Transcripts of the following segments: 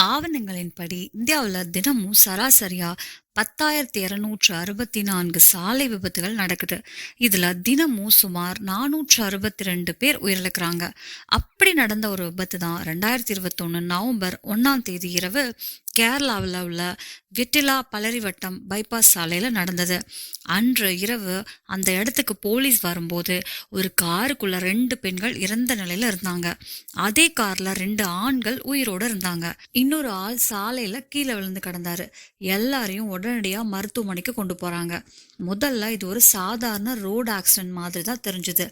ஆவணங்களின்படி இந்தியாவுல தினமும் சராசரியா 10,264 சாலை விபத்துகள் நடக்குது. இதுல தினமும் சுமார் 462 பேர் உயிரிழக்கிறாங்க. அப்படி நடந்த ஒரு விபத்து தான் 2021 நவம்பர் 1ஆம் தேதி இரவு கேரளாவில் உள்ள விட்டிலா பலரிவட்டம் பைபாஸ் சாலையில நடந்தது. அன்று இரவு அந்த இடத்துக்கு போலீஸ் வரும்போது ஒரு காருக்குள்ள 2 பெண்கள் இறந்த நிலையில இருந்தாங்க. அதே கார்ல 2 ஆண்கள் உயிரோட இருந்தாங்க. இன்னொரு ஆள் சாலையில கீழே விழுந்து கிடந்தாரு. எல்லாரையும் உடனடியா மருத்துவமனைக்கு கொண்டு போறாங்க. முதல்ல இது ஒரு சாதாரண ரோடு ஆக்சிடென்ட் மாதிரி தான் தெரிஞ்சது.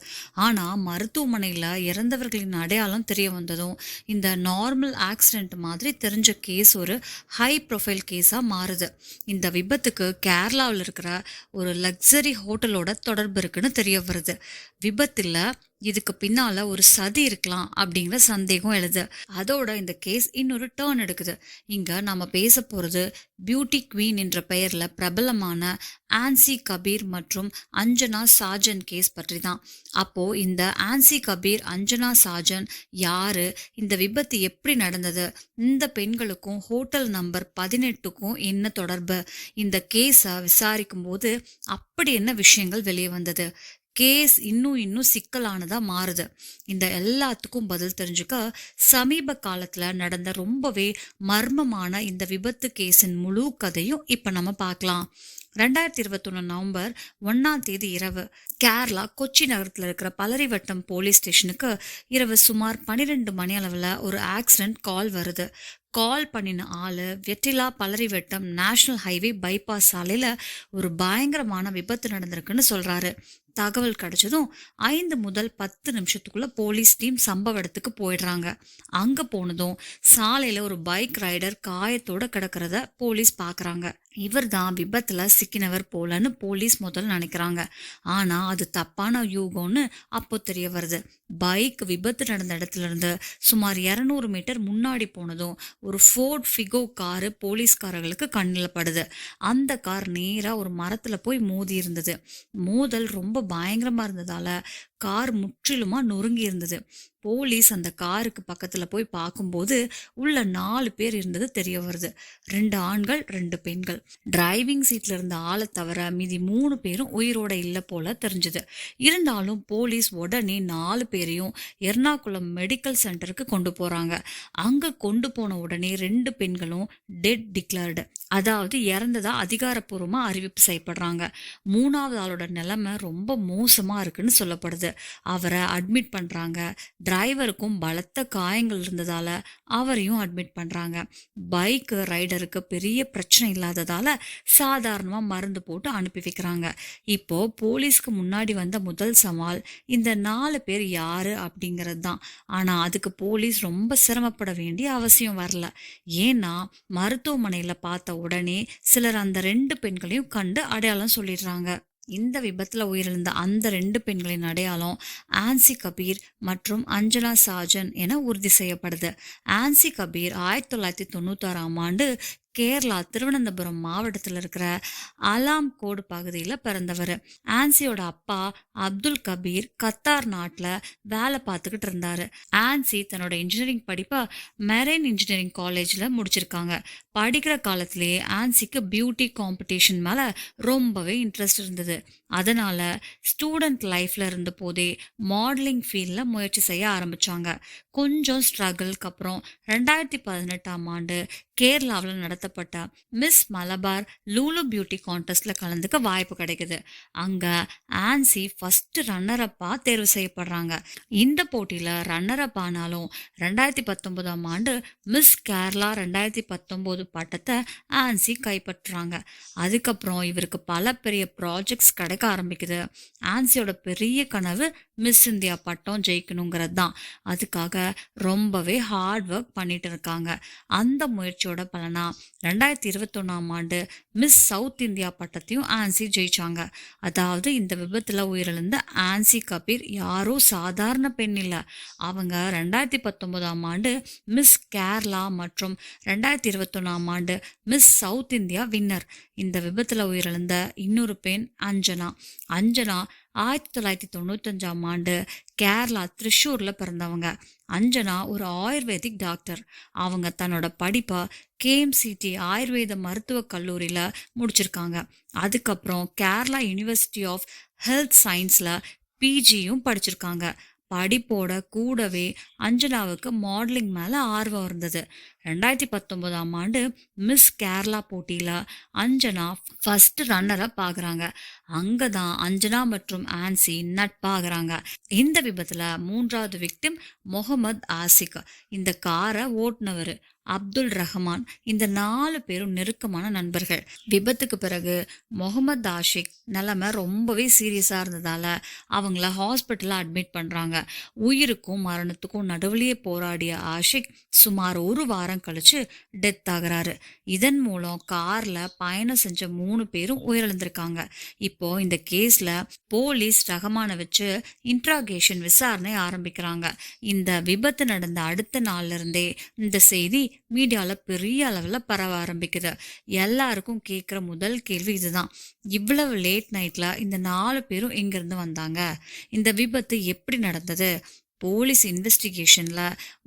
ஆனா மருத்துவமனையில இறந்தவர்களின் அடையாளம் தெரிய வந்ததும் இந்த நார்மல் ஆக்சிடென்ட் மாதிரி தெரிஞ்ச கேஸ் ஒரு ஹை ப்ரொஃபைல் கேஸா மாறுது. இந்த விபத்துக்கு கேரளாவில் இருக்கிற ஒரு லக்ஸரி ஹோட்டலோட தொடர்பு இருக்குன்னு தெரிய வருது. விபத்துல இதுக்கு பின்னால ஒரு சதி இருக்கலாம் அப்படிங்கிற சந்தேகம் எழுது. அதோட இந்த கேஸ் இன்னொரு டேர்ன் எடுக்குது. இங்க நம்ம பேச போறது பியூட்டி குவீன் என்ற பெயர்ல பிரபலமான ஆன்சி கபீர் மற்றும் அஞ்சனா சாஜன் கேஸ் பற்றி தான். அப்போ இந்த ஆன்சி கபீர் அஞ்சனா சாஜன் யாரு, இந்த விபத்து எப்படி நடந்தது, இந்த பெண்களுக்கும் ஹோட்டல் நம்பர் 18க்கும் என்ன தொடர்பு, இந்த கேஸை விசாரிக்கும் போது அப்படி என்ன விஷயங்கள் வெளியே வந்தது, கேஸ் இன்னும் சிக்கலானதா மாறுது. இந்த எல்லாத்துக்கும் பதில் தெரிஞ்சுக்க சமீப காலத்துல நடந்த ரொம்பவே மர்மமான இந்த விபத்து கேஸின் முழு கதையும் இப்ப நம்ம பார்க்கலாம். 2021 நவம்பர் 1ஆம் தேதி இரவு கேரளா கொச்சி நகரத்தில் இருக்கிற பலரிவட்டம் போலீஸ் ஸ்டேஷனுக்கு இரவு சுமார் 12 மணி அளவில் ஒரு ஆக்சிடென்ட் கால் வருது. கால் பண்ணின ஆளு வெட்டிலா பலரிவட்டம் நேஷனல் ஹைவே பைபாஸ் சாலையில ஒரு பயங்கரமான விபத்து நடந்திருக்குன்னு சொல்றாரு. தகவல் கிடைச்சதும் 5 முதல் 10 நிமிஷத்துக்குள்ள போலீஸ் டீம் சம்பவ இடத்துக்கு போயிடுறாங்க. அங்க போனதும் சாலையில ஒரு பைக் ரைடர் காயத்தோட கிடக்கிறத போலீஸ் பாக்குறாங்க. இவர் தான் விபத்துல சிக்கினவர் போலன்னு போலீஸ் முதல்ல நினைக்கிறாங்க. ஆனா அது தப்பான யூகம்னு அப்போ தெரிய வருது. பைக் விபத்து நடந்த இடத்துல இருந்து சுமார் 200 மீட்டர் முன்னாடி போனதும் ஒரு ஃபோர்ட் ஃபிகோ காரு போலீஸ்காரர்களுக்கு கண்ணில் படுது. அந்த கார் நேரா ஒரு மரத்துல போய் மோதி இருந்தது. மோதல் ரொம்ப பயங்கரமா இருந்ததால கார் முற்றிலுமா நொறுங்கி இருந்தது. போலீஸ் அந்த காருக்கு பக்கத்துல போய் பார்க்கும்போது உள்ள 4 பேர் இருந்தது தெரிய வருது. 2 ஆண்கள் 2 பெண்கள். டிரைவிங் சீட்ல இருந்த ஆளை தவிர மீதி 3 பேரும் உயிரோட இல்ல போல தெரிஞ்சது. இருந்தாலும் போலீஸ் உடனே 4 பேரையும் எர்ணாகுளம் மெடிக்கல் சென்டருக்கு கொண்டு போறாங்க. அங்க கொண்டு போன உடனே 2 பெண்களும் டெட் டிக்ளேர்டு, அதாவது இறந்ததா அதிகாரப்பூர்வமா அறிவிப்பு செய்யப்படுறாங்க. 3ஆவது ஆளோட நிலைமை ரொம்ப மோசமா இருக்குன்னு சொல்லப்படுது. அவரை அட்மிட் பண்றாங்க. டிரைவருக்கும் பலத்த காயங்கள் இருந்ததால அவரையும் அட்மிட் பண்றாங்க. பைக் ரைடருக்கு பெரிய பிரச்சனை இல்லாததால சாதாரணமா மருந்து போட்டு அனுப்பி வைக்கிறாங்க. இப்போ போலீஸ்க்கு முன்னாடி வந்த முதல் சவால் இந்த 4 பேர் யாரு அப்படிங்கிறது தான். ஆனா அதுக்கு போலீஸ் ரொம்ப சிரமப்பட வேண்டிய அவசியம் வரல. ஏன்னா மருத்துவமனையில பார்த்த உடனே சிலர் அந்த 2 பெண்களையும் கண்டு அடையாளம் சொல்லிடுறாங்க. இந்த விபத்துல உயிரிழந்த அந்த 2 பெண்களின் அடையாளம் ஆன்சி கபீர் மற்றும் அஞ்சனா சாஜன் என உறுதி செய்யப்படுது. ஆன்சி கபீர் 1996ஆம் ஆண்டு கேரளா திருவனந்தபுரம் மாவட்டத்தில் இருக்கிற அலாம்கோடு பகுதியில் பிறந்தவர். ஆன்சியோட அப்பா அப்துல் கபீர் கத்தார் நாட்டில் வேலை பார்த்துக்கிட்டு இருந்தாரு. ஆன்சி தன்னோட இன்ஜினியரிங் படிப்பை மெரைன் இன்ஜினியரிங் காலேஜில் முடிச்சிருக்காங்க. படிக்கிற காலத்திலேயே ஆன்சிக்கு பியூட்டி காம்படிஷன் மேலே ரொம்பவே இன்ட்ரெஸ்ட் இருந்தது. அதனால ஸ்டூடெண்ட் லைஃப்ல இருந்த போதே மாடலிங் ஃபீல்டில் முயற்சி செய்ய ஆரம்பிச்சாங்க. கொஞ்சம் ஸ்ட்ரகிள்க்கு அப்புறம் 2018ஆம் ஆண்டு கேரளாவில் நடத்தப்பட்ட மிஸ் மலபார் லூலு பியூட்டி கான்டெஸ்ட்ல கலந்துக்க வாய்ப்பு கிடைக்குது. அங்க ஆன்சி ஃபர்ஸ்ட் ரன்னர் அப்பா தேர்வு செய்யப்படுறாங்க. இந்த போட்டியில ரன்னர் அப் ஆனாலும் 2019ஆம் ஆண்டு மிஸ் கேரளா 2019 பட்டத்தை ஆன்சி கைப்பற்றுறாங்க. அதுக்கப்புறம் இவருக்கு பல பெரிய ப்ராஜெக்ட்ஸ் கிடைக்க ஆரம்பிக்குது. ஆன்சியோட பெரிய கனவு மிஸ் இந்தியா பட்டம் ஜெயிக்கணுங்கிறது தான். அதுக்காக ரொம்பவே ஹார்ட் ஒர்க் பண்ணிட்டு இருக்காங்க. அந்த முயற்சியோட பலனா 2021ஆம் ஆண்டு மிஸ் சவுத் இந்தியா பட்டத்தையும் ஆன்சி ஜெயிச்சாங்க. அதாவது இந்த விபத்துல உயிரிழந்த ஆன்சி கபீர் யாரோ சாதாரண பெண் இல்ல. அவங்க 2019ஆம் ஆண்டு மிஸ் கேரளா மற்றும் 2021ஆம் ஆண்டு மிஸ் சவுத் இந்தியா வின்னர். இந்த விபத்துல உயிரிழந்த இன்னொரு பெண் அஞ்சனா. 1995ஆம் ஆண்டு கேரளா திரிஷூர்ல பிறந்தவங்க. அஞ்சனா ஒரு ஆயுர்வேதிக் டாக்டர். அவங்க தன்னோட படிப்பை கேஎம்சிடி ஆயுர்வேத மருத்துவக் கல்லூரியில முடிச்சிருக்காங்க. அதுக்கப்புறம் கேரளா யுனிவர்சிட்டி ஆஃப் ஹெல்த் சயின்ஸ்ல பிஜியும் படிச்சிருக்காங்க. படிப்போட கூடவே அஞ்சனாவுக்கு மாடலிங் மேல ஆர்வம் இருந்தது. 2019ஆம் ஆண்டு மிஸ் கேரளா போட்டியில அஞ்சனா ஃபர்ஸ்ட் ரன்னர் அப் ஆகுறாங்க. அங்கதான் அஞ்சனா மற்றும் ஆன்சி நட்பாகிறாங்க. இந்த விபத்துல மூன்றாவது விக்டிம் முகமது ஆசிக். இந்த காரை ஓட்டுனவர் அப்துல் ரஹ்மான். இந்த 4 பேரும் நெருக்கமான நண்பர்கள். விபத்துக்கு பிறகு முகமது ஆஷிக் நிலைமை ரொம்பவே சீரியஸா இருந்ததால அவங்கள ஹாஸ்பிட்டல்ல அட்மிட் பண்றாங்க. உயிருக்கும் மரணத்துக்கும் நடுவுலயே போராடிய ஆஷிக் சுமார் ஒரு வாரம் கழிச்சு டெத் ஆகுறாரு. இதன் மூலம் கார்ல பயணம் செஞ்ச 3 பேரும் உயிரிழந்திருக்காங்க. இப்போ இந்த கேஸ்ல போலீஸ் ரஹ்மானை வச்சு இன்ட்ராகேஷன் விசாரணை ஆரம்பிக்கிறாங்க. இந்த விபத்து நடந்த அடுத்த நாள்ல இருந்தே இந்த செய்தி மீடியால பெரிய அளவுல பரவ ஆரம்பிக்குது. எல்லாருக்கும் கேட்குற முதல் கேள்வி இதுதான்: இவ்வளவு லேட் நைட்ல இந்த 4 பேரும் எங்கிருந்து வந்தாங்க? இந்த விபத்து எப்படி நடந்தது? போலீஸ் இன்வெஸ்டிகேஷன்ல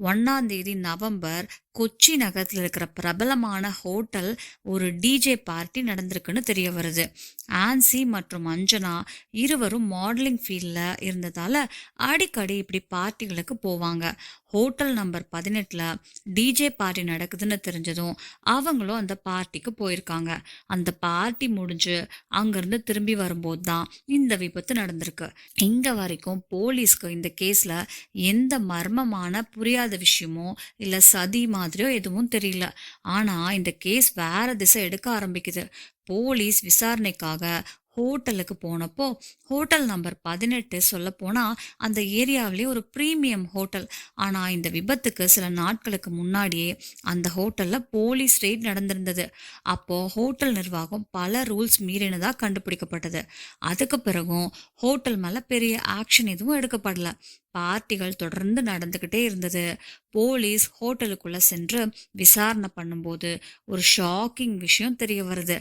1ஆம் தேதி நவம்பர் கொச்சி நகரத்தில் இருக்கிற பிரபலமான ஹோட்டல் ஒரு டிஜே பார்ட்டி நடந்திருக்குன்னு தெரிய வருது. ஆன்சி மற்றும் அஞ்சனா இருவரும் மாடலிங் ஃபீல்ட்ல இருந்ததால அடிக்கடி இப்படி பார்ட்டிகளுக்கு போவாங்க. ஹோட்டல் நம்பர் 18ல டிஜே பார்ட்டி நடக்குதுன்னு தெரிஞ்சதும் அவங்களும் அந்த பார்ட்டிக்கு போயிருக்காங்க. அந்த பார்ட்டி முடிஞ்சு அங்கிருந்து திரும்பி வரும்போது தான் இந்த விபத்து நடந்திருக்கு. இங்க வரைக்கும் போலீஸ்க்கு இந்த கேஸ்ல எந்த மர்மமான புரியாத விஷயமோ இல்ல சதி மாதிரியோ எதுவும் தெரியல. ஆனா இந்த கேஸ் வேற திசை எடுக்க ஆரம்பிக்குது. போலீஸ் விசாரணைக்காக ஹோட்டலுக்கு போனப்போ ஹோட்டல் நம்பர் 18 சொல்ல போனா அந்த ஏரியாவிலே ஒரு பிரீமியம் ஹோட்டல். ஆனா இந்த விபத்துக்கு சில நாட்களுக்கு முன்னாடியே அந்த ஹோட்டல்ல போலீஸ் ரெய்ட் நடந்திருந்தது. அப்போ ஹோட்டல் நிர்வாகம் பல ரூல்ஸ் மீறினதா கண்டுபிடிக்கப்பட்டது. அதுக்கு பிறகும் ஹோட்டல் மேல பெரிய ஆக்ஷன் எதுவும் எடுக்கப்படல. பார்ட்டிகள் தொடர்ந்து நடந்துகிட்டே இருந்தது. போலீஸ் ஹோட்டலுக்குள்ள சென்று விசாரணை பண்ணும்போது ஒரு ஷாக்கிங் விஷயம் தெரிய வருது.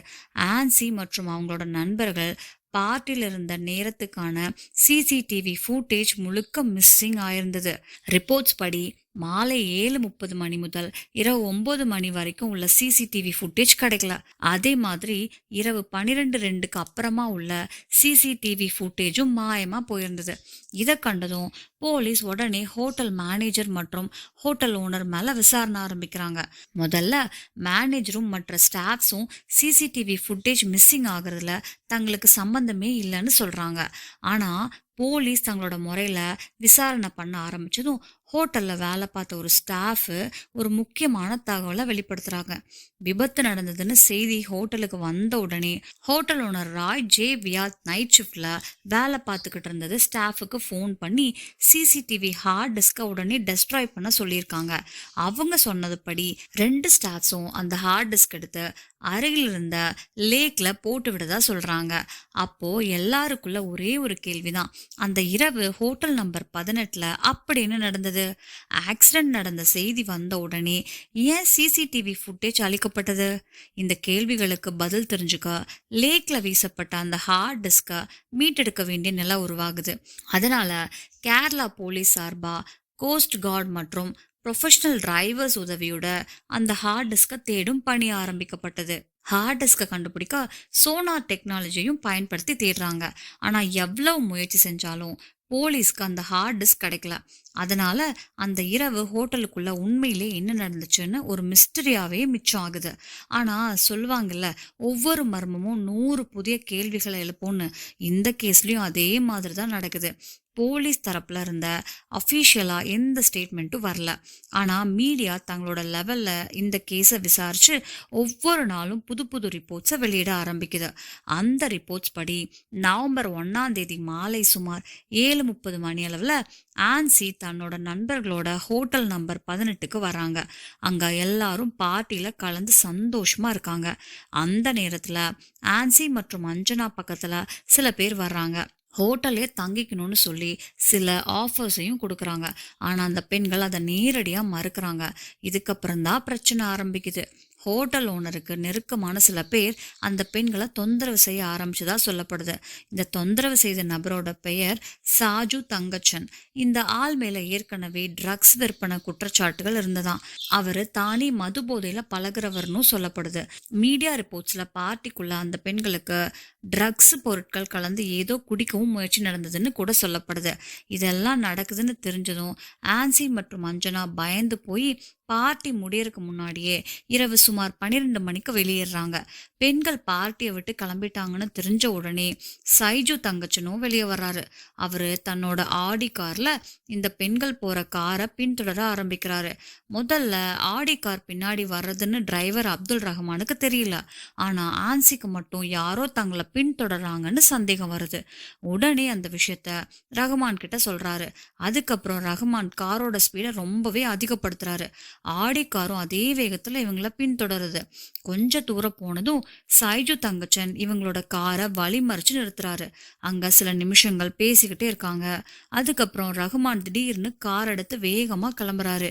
ஆன்சி மற்றும் அவங்களோட நண்பர்கள் பார்ட்டியில் இருந்த நேரத்துக்கான சிசிடிவி ஃபுட்டேஜ் முழுக்க மிஸ்ஸிங் ஆயிருந்தது. ரிப்போர்ட்ஸ் படி மாலை 7:30 மணி முதல் இரவு 9 மணி வரைக்கும் உள்ள சிசிடிவி ஃபுட்டேஜ் கிடைக்கல. அதே மாதிரி இரவு 12:02க்கு அப்புறமா உள்ள சிசிடிவி ஃபுட்டேஜும் மாயமா போயிருந்தது. இதை கண்டதும் போலீஸ் உடனே ஹோட்டல் மேனேஜர் மற்றும் ஹோட்டல் ஓனர் மேல விசாரணை ஆரம்பிக்கிறாங்க. முதல்ல மேனேஜரும் மற்ற ஸ்டாஃப்ஸும் சிசிடிவி ஃபுட்டேஜ் மிஸ்ஸிங் ஆகுறதுல தங்களுக்கு சம்பந்தமே இல்லைன்னு சொல்றாங்க. ஆனா போலீஸ் தங்களோட முறையில விசாரணை பண்ண ஆரம்பிச்சதும் ஹோட்டல்ல வேலை பார்த்த ஒரு ஸ்டாஃப் ஒரு முக்கியமான தகவலை வெளிப்படுத்துறாங்க. விபத்து நடந்ததுன்னு செய்தி ஹோட்டலுக்கு வந்த உடனே ஹோட்டல் ஓனர் ராய் ஜே வியாத் நைட் ஷிஃப்ட்ல வேலை பார்த்துக்கிட்டு இருந்தது ஸ்டாஃபுக்கு ஃபோன் பண்ணி சிசிடிவி ஹார்ட் டிஸ்கை உடனே டெஸ்ட்ராய் பண்ண சொல்லியிருக்காங்க. அவங்க சொன்னதுபடி 2 ஸ்டாஃப்ஸும் அந்த ஹார்ட் டிஸ்க் எடுத்து அருகில் இருந்த லேக்ல போட்டு விடதா சொல்றாங்க. அப்போ எல்லாருக்குள்ள ஒரே ஒரு கேள்விதான்: அந்த இரவு ஹோட்டல் நம்பர் 18ல அப்படின்னு நடந்தது? ஆக்சிடென்ட் நடந்த செய்தி வந்த உடனே ஏன் சிசிடிவி ஃபுட்டேஜ் அளிக்கப்பட்டது? இந்த கேள்விகளுக்கு பதில் தெரிஞ்சுக்க லேக்ல வீசப்பட்ட அந்த ஹார்ட் டிஸ்கை மீட்டெடுக்க வேண்டிய நிலை உருவாகுது. அதனால கேரளா போலீஸ் சார்பா கோஸ்ட் கார்டு மற்றும் ப்ரொஃபஷனல் டிரைவர்ஸ் உதவியோட அந்த ஹார்ட் டிஸ்கை தேடும் பணி ஆரம்பிக்கப்பட்டது. ஹார்ட் டிஸ்கை கண்டுபிடிக்க சோனார் டெக்னாலஜியும் பயன்படுத்தி தேடுறாங்க. ஆனா எவ்வளவு முயற்சி செஞ்சாலும் போலீஸ்க்கு அந்த ஹார்ட் டிஸ்க் கிடைக்கல. அதனால அந்த இரவு ஹோட்டலுக்குள்ள உண்மையிலே என்ன நடந்துச்சுன்னு ஒரு மிஸ்டரியாவே மிச்சம் ஆகுது. ஆனா சொல்லுவாங்கல்ல, ஒவ்வொரு மர்மமும் 100 புதிய கேள்விகளை எழுப்பும்னு. இந்த கேஸ்லயும் அதே மாதிரி தான் நடக்குது. போலீஸ் தரப்புல இருந்த அஃபீஷியலா எந்த ஸ்டேட்மெண்ட்டும் வரல. ஆனா மீடியா தங்களோட லெவல்ல இந்த கேஸை விசாரிச்சு ஒவ்வொரு நாளும் புது புது ரிப்போர்ட்ஸை வெளியிட ஆரம்பிக்குது. அந்த ரிப்போர்ட்ஸ் படி நவம்பர் 1ஆம் தேதி மாலை சுமார் 7:30 மணி அளவுல ஆன்சி தன்னோட நண்பர்களோட ஹோட்டல் நம்பர் 18க்கு வராங்க. அங்க எல்லாரும் பார்ட்டியில கலந்து சந்தோஷமா இருக்காங்க. அந்த நேரத்துல ஆன்சி மற்றும் அஞ்சனா பக்கத்துல சில பேர் வர்றாங்க. ஹோட்டல்லே தங்கிக்கணும்னு சொல்லி சில ஆஃபர்ஸையும் கொடுக்குறாங்க. ஆனால் அந்த பெண்கள் அதை நேரடியாக மறுக்கிறாங்க. இதுக்கப்புறம் தான் பிரச்சனை ஆரம்பிக்குது. ஹோட்டல் ஓனருக்கு நெருக்கமான சில பேர் அந்த பெண்களை தொந்தரவு செய்ய ஆரம்பிச்சதா சொல்லப்படுது. இந்த தொந்தரவு செய்த நபரோட பெயர் சாஜு தங்கச்சன். இந்த ஆள் மேல ஏற்கனவே ட்ரக்ஸ் விற்பனை குற்றச்சாட்டுகள் இருந்ததாம். அவரு தானே மது போதையில பழகுறவர்னு சொல்லப்படுது. மீடியா ரிப்போர்ட்ஸ்ல பார்ட்டிக்குள்ள அந்த பெண்களுக்கு ட்ரக்ஸ் பொருட்கள் கலந்து ஏதோ குடிக்கவும் முயற்சி நடந்ததுன்னு கூட சொல்லப்படுது. இதெல்லாம் நடக்குதுன்னு தெரிஞ்சதும் ஆன்சி மற்றும் அஞ்சனா பயந்து போய் பார்ட்டி முடியறதுக்கு முன்னாடியே இரவு சுமார் 12 மணிக்கு வெளியேறாங்க. பெண்கள் பார்ட்டியை விட்டு கிளம்பிட்டாங்கன்னு தெரிஞ்ச உடனே சைஜு தங்கச்சனும் வெளியே வர்றாரு. அவரு தன்னோட ஆடி கார்ல இந்த பெண்கள் போற காரை பின்தொடர ஆரம்பிக்கிறாரு. முதல்ல ஆடி கார் பின்னாடி வர்றதுன்னு டிரைவர் அப்துல் ரஹ்மானுக்கு தெரியல. ஆனா ஆன்சிக்கு மட்டும் யாரோ தங்களை பின்தொடர்றாங்கன்னு சந்தேகம் வருது. உடனே அந்த விஷயத்த ரஹ்மான் கிட்ட சொல்றாரு. அதுக்கப்புறம் ரஹ்மான் காரோட ஸ்பீடை ரொம்பவே அதிகப்படுத்துறாரு. ஆடி காரும் அதே வேகத்துல இவங்கள பின்தொடருது. கொஞ்ச தூரம் போனதும் சைஜு தங்கச்சன் இவங்களோட காரை வழிமறிச்சு நிறுத்துறாரு. அங்க சில நிமிஷங்கள் பேசிக்கிட்டே இருக்காங்க. அதுக்கப்புறம் ரஹ்மான் திடீர்னு கார் எடுத்து வேகமா கிளம்புறாரு.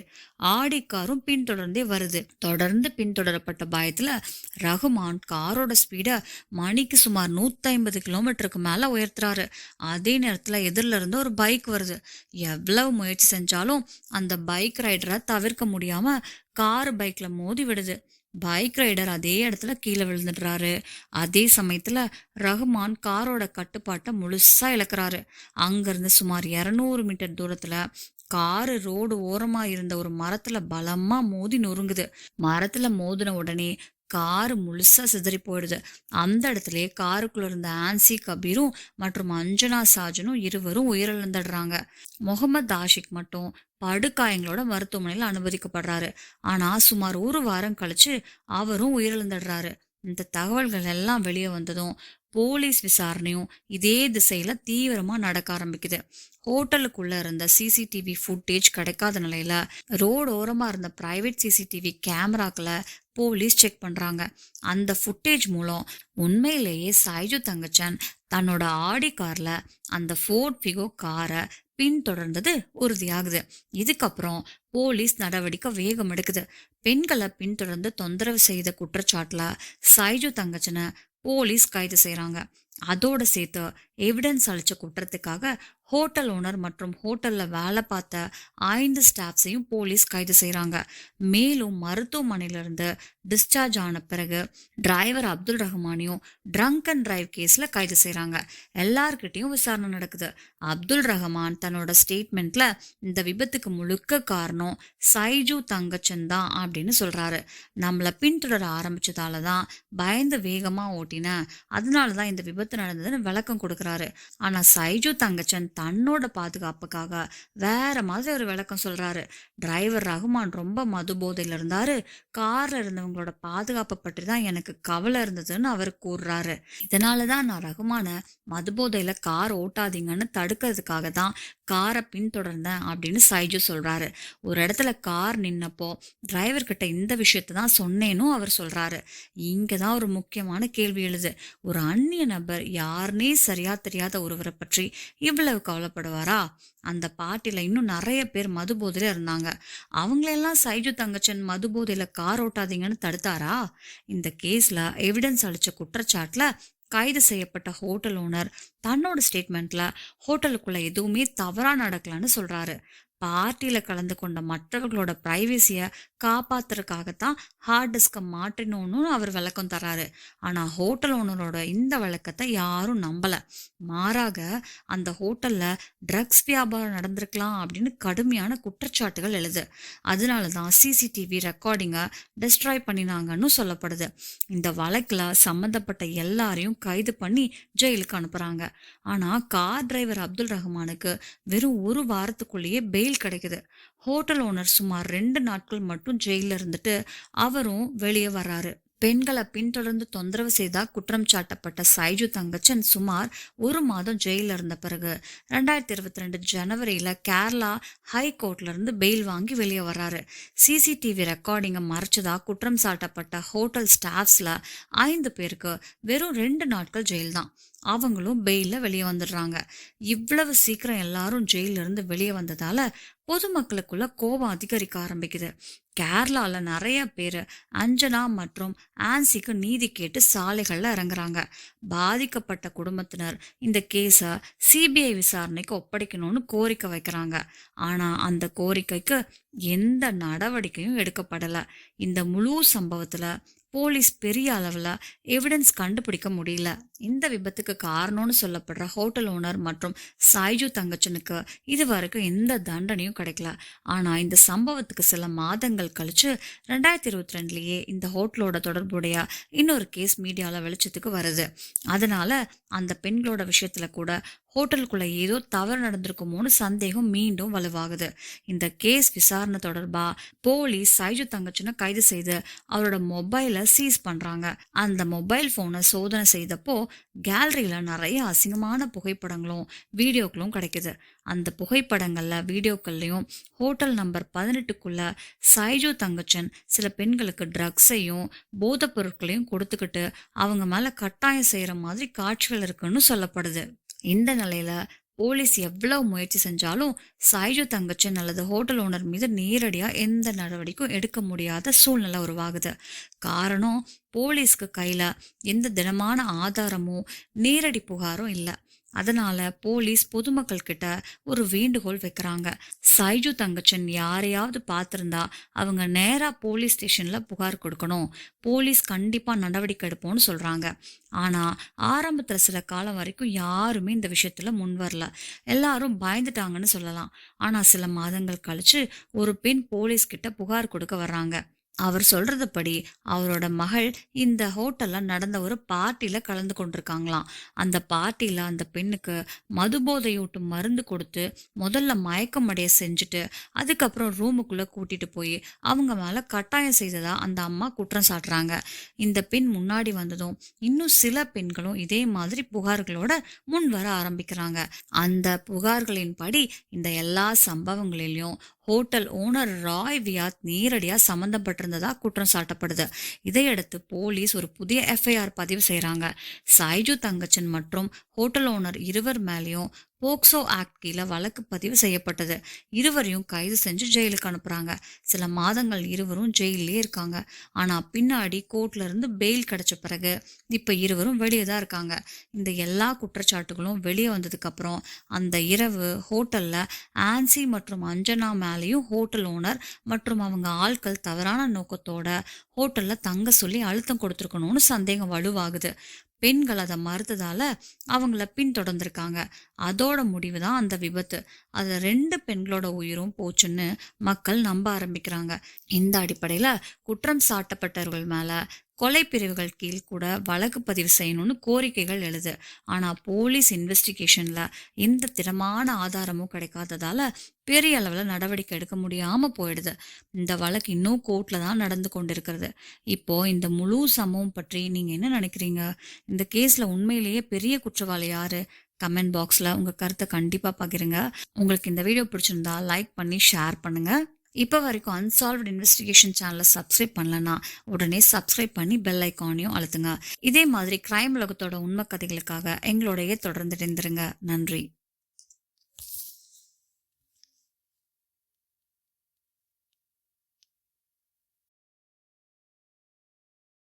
ஆடி காரும் பின்தொடர்ந்தே வருது. தொடர்ந்து பின்தொடரப்பட்ட பயத்துல ரஹ்மான் காரோட ஸ்பீட மணிக்கு சுமார் 150 கிலோமீட்டருக்கு மேல உயர்த்துறாரு. அதே நேரத்துல எதிரில இருந்து ஒரு பைக் வருது. எவ்வளவு முயற்சி செஞ்சாலும் அந்த பைக் ரைடரை தவிர்க்க முடியாம கார் பைக்ல மோதி விடுது. பைக் ரைடர் அதே இடத்துல கீழே விழுந்துடுறாரு. அதே சமயத்துல ரஹ்மான் காரோட கட்டுப்பாட்டை முழுசா இழக்கிறாரு. அங்கிருந்து சுமார் 200 மீட்டர் தூரத்துல காரு ரோடு ஓரமா இருந்த ஒரு மரத்துல பலமா மோதி நொறுங்குது. மரத்துல மோதின உடனே காரு முழுசா சிதறி போயிடுது. அந்த இடத்துலயே காருக்குள்ள இருந்த ஆன்சி கபீரும் மற்றும் அஞ்சனா சாஜனும் இருவரும் உயிரிழந்துடுறாங்க. முகமது ஆஷிக் மட்டும் படுகாயங்களோட மருத்துவமனையில் அனுமதிக்கப்படுறாரு. ஆனா சுமார் ஒரு வாரம் கழிச்சு அவரும் உயிரிழந்துடுறாரு. இந்த தகவல்கள் எல்லாம் வெளியே வந்ததும் போலீஸ் விசாரணையும் இதே திசையில தீவிரமா நடக்க ஆரம்பிக்குது. ஹோட்டலுக்குள்ள இருந்த சிசிடிவி ஃபுட்டேஜ் கிடைக்காத நிலையில ரோடு ஓரமா இருந்த பிரைவேட் சிசிடிவி கேமராக்களை போலீஸ் செக் பண்றாங்க. அந்த ஃபுட்டேஜ் மூலம் உண்மையிலேயே சைஜு தங்கச்சன் தன்னோட ஆடி கார்ல அந்த ஃபோர்ட் ஃபிகோ காரை பின்தொடர்ந்தது உறுதியாகுது. இதுக்கப்புறம் போலீஸ் நடவடிக்கை வேகம் எடுக்குது. பெண்களை பின்தொடர்ந்து தொந்தரவு செய்த குற்றச்சாட்டுல சைஜு தங்கச்சனை போலீஸ் கைது செய்யறாங்க. அதோட சேர்த்து எவிடன்ஸ் அளிச்ச குற்றத்துக்காக ஹோட்டல் ஓனர் மற்றும் ஹோட்டல்ல வேலை பார்த்த 5 ஸ்டாஃப்ஸையும் போலீஸ் கைது செய்யறாங்க. மேலும் மருத்துவமனையிலிருந்து டிஸ்சார்ஜ் ஆன பிறகு டிரைவர் அப்துல் ரஹ்மானையும் ட்ரங்க் அண்ட் டிரைவ் கேஸ்ல கைது செய்யறாங்க. எல்லார்கிட்டையும் விசாரணை நடக்குது. அப்துல் ரஹ்மான் தன்னோட ஸ்டேட்மெண்ட்ல இந்த விபத்துக்கு முழுக்க காரணம் சைஜு தங்கச்சன் தான் அப்படின்னு சொல்றாரு. நம்மள பின்தொடர ஆரம்பிச்சதாலதான் பயந்து வேகமா ஓட்டினேன், அதனாலதான் இந்த விபத்து நடந்ததுன்னு விளக்கம் கொடுக்கறாரு. ஆனா சைஜு தங்கச்சன் தன்னோட பாதுகாப்புக்காக வேற மாதிரி ஒரு விளக்கம் சொல்றாரு. டிரைவர் ரஹ்மான் ரொம்ப மது போதையில இருந்தாரு, கார்ல இருந்தவங்களோட பாதுகாப்பை பற்றி தான் எனக்கு கவலை இருந்ததுன்னு அவர் கூறுறாரு. இதனாலதான் நான் ரஹ்மான மது போதையில கார் ஓட்டாதீங்கன்னு தடுக்கிறதுக்காக தான் காரை பின்தொடர்ந்தேன் அப்படின்னு சைஜு சொல்றாரு. ஒரு இடத்துல கார் நின்னப்போ டிரைவர் கிட்ட இந்த விஷயத்த தான் சொன்னேனும் அவர் சொல்றாரு. இங்கதான் ஒரு முக்கியமான கேள்வி எழுது. ஒரு அந்நிய நபர் யாருன்னே சரியா தெரியாத ஒருவரை பற்றி இவ்வளவு கவலைப்படுவாரா? அந்த பார்ட்டில இன்னும் நிறைய பேர் மது போதையில இருந்தாங்க. அவங்களெல்லாம் சைஜு தங்கச்சன் மது போதையில கார் ஓட்டாதீங்கன்னு தடுத்தாரா? இந்த கேஸ்ல எவிடன்ஸ் அளிச்ச குற்றச்சாட்டுல கைது செய்யப்பட்ட ஹோட்டல் ஓனர் தன்னோட ஸ்டேட்மெண்ட்ல ஹோட்டலுக்குள்ள எதுவுமே தவறா நடக்கலன்னு சொல்றாரு. பார்ட்டியில கலந்து கொண்ட மற்றவர்களோட பிரைவேசிய காப்பாத்துறதுக்காகத்தான் ஹார்ட் டிஸ்க மாற்றினோன்னு அவர் விளக்கம் தராரு. ஆனா ஹோட்டல் ஓனரோட இந்த விளக்கத்தை யாரும் நம்பல. மாறாக அந்த ஹோட்டல்ல ட்ரக்ஸ் வியாபாரம் நடந்திருக்கலாம் அப்படின்னு கடுமையான குற்றச்சாட்டுகள் எழுது. அதனாலதான் சிசிடிவி ரெக்கார்டிங்க டிஸ்ட்ராய் பண்ணினாங்கன்னு சொல்லப்படுது. இந்த வழக்குல சம்பந்தப்பட்ட எல்லாரையும் கைது பண்ணி ஜெயிலுக்கு அனுப்புறாங்க. ஆனா கார் டிரைவர் அப்துல் ரஹ்மானுக்கு வெறும் ஒரு வாரத்துக்குள்ளேயே பெயில் கிடைக்குது. ஹோட்டல் ஓனர் சுமார் 2 நாட்கள் மட்டும் ஜெயில இருந்துட்டு அவரும் வெளியே வர்றாரு. பெண்களை பின்தொடர்ந்து தொந்தரவு செய்தா குற்றம் சாட்டப்பட்ட சைஜு தங்கச்சன் சுமார் 1 மாதம் ஜெயில இருந்த பிறகு 2022 ஜனவரியில கேரளா ஹை கோர்ட்ல இருந்து பெயில் வாங்கி வெளியே வர்றாரு. சிசிடிவி ரெக்கார்டிங்க மறைச்சதா குற்றம் சாட்டப்பட்ட ஹோட்டல் ஸ்டாஃப்ஸ்ல 5 பேருக்கு வெறும் 2 நாட்கள் ஜெயில் தான். அவங்களும் பெயில வெளியே வந்துடுறாங்க. இவ்வளவு சீக்கிரம் எல்லாரும் ஜெயில இருந்து வெளியே வந்ததால பொதுமக்களுக்குள்ள கோபம் அதிகரிக்க ஆரம்பிக்குது. கேரளால நிறைய பேரு அஞ்சனா மற்றும் ஆன்சிக்கு நீதி கேட்டு சாலைகள்ல இறங்குறாங்க. பாதிக்கப்பட்ட குடும்பத்தினர் இந்த கேஸ சிபிஐ விசாரணைக்கு ஒப்படைக்கணும்னு கோரிக்கை வைக்கிறாங்க. ஆனா அந்த கோரிக்கைக்கு எந்த நடவடிக்கையும் எடுக்கப்படல. இந்த முழு சம்பவத்துல போலீஸ் பெரிய அளவுல எவிடன்ஸ் கண்டுபிடிக்க முடியல. இந்த விபத்துக்கு காரணம்னு சொல்லப்படுற ஹோட்டல் ஓனர் மற்றும் சாய்ஜு தங்கச்சனுக்கு இதுவரைக்கும் எந்த தண்டனையும் கிடைக்கல. ஆனா இந்த சம்பவத்துக்கு சில மாதங்கள் கழிச்சு 2022லயே இந்த ஹோட்டலோட தொடர்புடைய இன்னொரு கேஸ் மீடியால வெளிச்சத்துக்கு வருது. அதனால அந்த பெண்களோட விஷயத்துல கூட ஹோட்டலுக்குள்ள ஏதோ தவறு நடந்திருக்குமோன்னு சந்தேகம் மீண்டும் வலுவாகுது. இந்த கேஸ் விசாரணை தொடர்பா போலீஸ் சைஜு தங்கச்சினை கைது செய்து அவரோட மொபைலை சீஸ் பண்றாங்க. அந்த மொபைல் போனை சோதனை செய்தப்போ கேலரியில நிறைய அசிங்கமான புகைப்படங்களும் வீடியோக்களும் கிடைக்குது. அந்த புகைப்படங்கள்ல வீடியோக்கள்லயும் ஹோட்டல் நம்பர் 18க்குள்ள சைஜு தங்கச்சன் சில பெண்களுக்கு ட்ரக்ஸையும் போதைப் பொருட்களையும் கொடுத்துக்கிட்டு அவங்க மேல கட்டாயம் செய்யற மாதிரி காட்சிகள் இருக்குன்னு சொல்லப்படுது. இந்த நிலையில போலீஸ் எவ்வளவு முயற்சி செஞ்சாலும் சாய்ஜு தங்கச்சன் அல்லது ஹோட்டல் ஓனர் மீது நேரடியா எந்த நடவடிக்கையும் எடுக்க முடியாத சூழ்நிலை உருவாகுது. காரணம், போலீஸ்க்கு கையில எந்த திடமான ஆதாரமும் நேரடி புகாரும் இல்லை. அதனால போலீஸ் பொதுமக்கள் கிட்ட ஒரு வேண்டுகோள் வைக்கிறாங்க. சைஜு தங்கச்சன் யாரையாவது பார்த்திருந்தா அவங்க நேரா போலீஸ் ஸ்டேஷன்ல புகார் கொடுக்கணும். போலீஸ் கண்டிப்பா நடவடிக்கை எடுப்போம்னு சொல்றாங்க. ஆனா ஆரம்பத்துல சில காலம் வரைக்கும் யாருமே இந்த விஷயத்துல முன் வரல. எல்லாரும் பயந்துட்டாங்கன்னு சொல்லலாம். ஆனா சில மாதங்கள் கழிச்சு ஒரு பெண் போலீஸ் கிட்ட புகார் கொடுக்க வர்றாங்க. அவர் சொல்றதுபடி அவரோட மகள் இந்த ஹோட்டல்ல நடந்த ஒரு பார்ட்டில கலந்து கொண்டிருக்காங்களாம். அந்த பார்ட்டில அந்த பெண்ணுக்கு மதுபோதையூட்டும் மருந்து கொடுத்து முதல்ல மயக்கம் அடைய செஞ்சுட்டு அதுக்கப்புறம் ரூமுக்குள்ள கூட்டிட்டு போய் அவங்க மேல கட்டாயம் செய்ததா அந்த அம்மா குற்றம் சாட்டுறாங்க. இந்த பெண் முன்னாடி வந்ததும் இன்னும் சில பெண்களும் இதே மாதிரி புகார்களோட முன் வர ஆரம்பிக்கிறாங்க. அந்த புகார்களின்படி இந்த எல்லா சம்பவங்களிலும் ஹோட்டல் ஓனர் ராய் வியாத் நேரடியா சம்பந்தப்பட்டிருந்ததா குற்றம் சாட்டப்படுது. இதையடுத்து போலீஸ் ஒரு புதிய எஃப்ஐஆர் பதிவு செய்யறாங்க. சாய்ஜு தங்கச்சன் மற்றும் ஹோட்டல் ஓனர் இருவர் மேலேயும் போக்சோ ஆக்ட் கீழே வழக்கு பதிவு செய்யப்பட்டது. இருவரையும் கைது செஞ்சு ஜெயிலுக்கு அனுப்புறாங்க. சில மாதங்கள் இருவரும் ஜெயிலே இருக்காங்க. ஆனா பின்னாடி கோர்ட்ல இருந்து பெயில் கிடைச்ச பிறகு இப்ப இருவரும் வெளியே தான் இருக்காங்க. இந்த எல்லா குற்றச்சாட்டுகளும் வெளியே வந்ததுக்கு அப்புறம் அந்த இரவு ஹோட்டல்ல ஆன்சி மற்றும் அஞ்சனா மேலேயும் ஹோட்டல் ஓனர் மற்றும் அவங்க ஆட்கள் தவறான நோக்கத்தோட ஹோட்டல்ல தங்க சொல்லி அழுத்தம் கொடுத்துருக்கணும்னு சந்தேகம் வலுவாகுது. பெண்கள் அதை மறுத்ததால அவங்கள பின்தொடர்ந்திருக்காங்க. அதோட முடிவு தான் அந்த விபத்து. அதுல 2 பெண்களோட உயிரும் போச்சுன்னு மக்கள் நம்ப ஆரம்பிக்கிறாங்க. இந்த அடிப்படையில குற்றம் சாட்டப்பட்டவர்கள் மேல கொலை பிரிவுகள் கீழ் கூட வழக்கு பதிவு செய்யணும்னு கோரிக்கைகள் எழுது. ஆனா போலீஸ் இன்வெஸ்டிகேஷன்ல எந்த திடமான ஆதாரமும் கிடைக்காததால பெரிய அளவுல நடவடிக்கை எடுக்க முடியாம போயிடுது. இந்த வழக்கு இன்னும் கோர்ட்ல தான் நடந்து கொண்டிருக்கிறது. இப்போ இந்த முழு சம்பவம் பற்றி நீங்க என்ன நினைக்கிறீங்க? இந்த கேஸ்ல உண்மையிலேயே பெரிய குற்றவாளி யாரு? கமெண்ட் பாக்ஸ்ல உங்க கருத்தை கண்டிப்பா பகிருங்க. உங்களுக்கு இந்த வீடியோ பிடிச்சிருந்தா லைக் பண்ணி ஷேர் பண்ணுங்க. இப்போ வரைக்கும் அன்சால்வ்டு இன்வெஸ்டிகேஷன் சேனலை சப்ஸ்கிரைப் பண்ணலன்னா உடனே சப்ஸ்கிரைப் பண்ணி பெல் ஐக்கானையும் அழுத்துங்க. இதே மாதிரி கிரைம் உலகத்தோட உண்மை கதைகளுக்காக எங்களோடய தொடர்ந்து இருந்துருங்க. நன்றி.